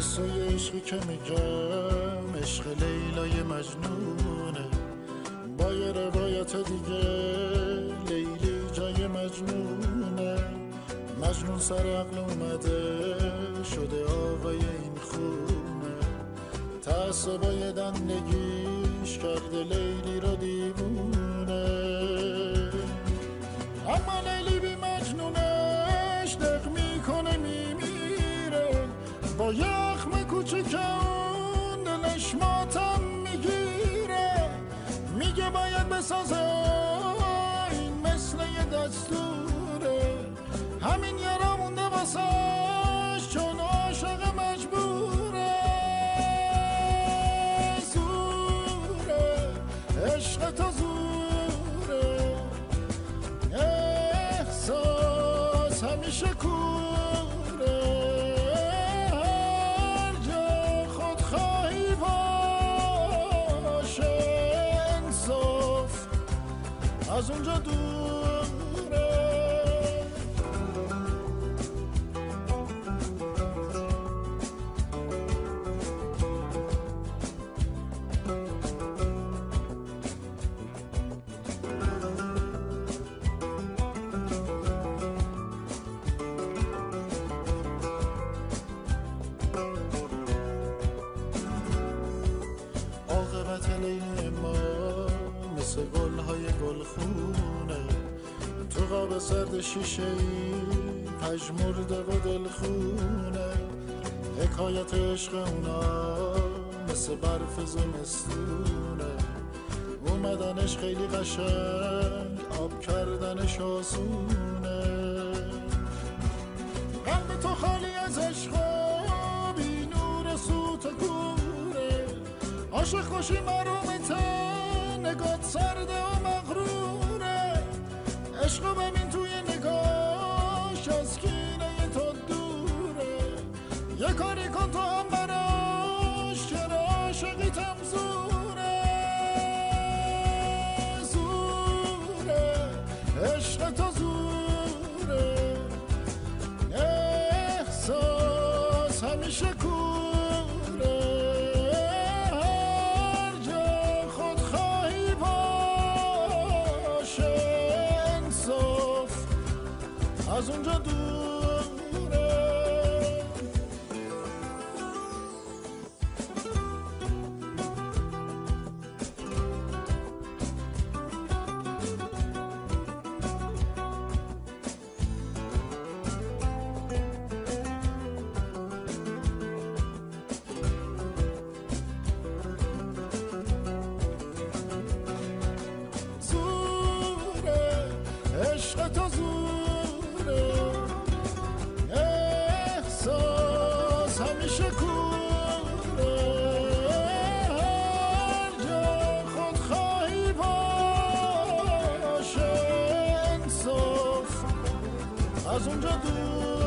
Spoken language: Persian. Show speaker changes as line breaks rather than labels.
قصه عشقی که میگم عشق لیلای مجنونه، با یه روایت دیگه لیلی جای مجنونه. مجنون سر عقل اومده شده آقای این خونه، تعصبای دندگیش کرده لیلی رو دیوونه. اما لیلی بی مجنونش دق میکنه میمیره، با یخم کوچیکون دلش ماتم میگیره. میگه باید بسازه این مثل یه دستوره، همین یارا مونده واسش چون عاشق مجبوره. زوره عشق تو زوره، احساس همیشه کوره. هر جا خودخواهی باشه انصاف از اونجا دوره. عاقبت لیل ما مثل گلهای گلخونه، تو قاب سرد شیشه ای پژمرده و دلخونه. حکایت عشق اونا مثل برف زمستونه، اومدنش خیلی قشنگ آب کردنش آسونه. قلب تو خالی از عشق و بی نور سوت کوره، عاشق خوشی محرومته نگات سرده و مغروره. عشق ببین توی نگاش از کینه تو دوره، یه کاری کن تو هم براش چرا عاشقیتم زوره. زوره عشق تو زوره، احساس همیشه کوره. هر جا خودخواهی باشه انصاف از اونجا دوره. زوره عشق تو زوره، احساس همیشه کوره. هر جا خودخواهی باشه انصاف از اونجا دور.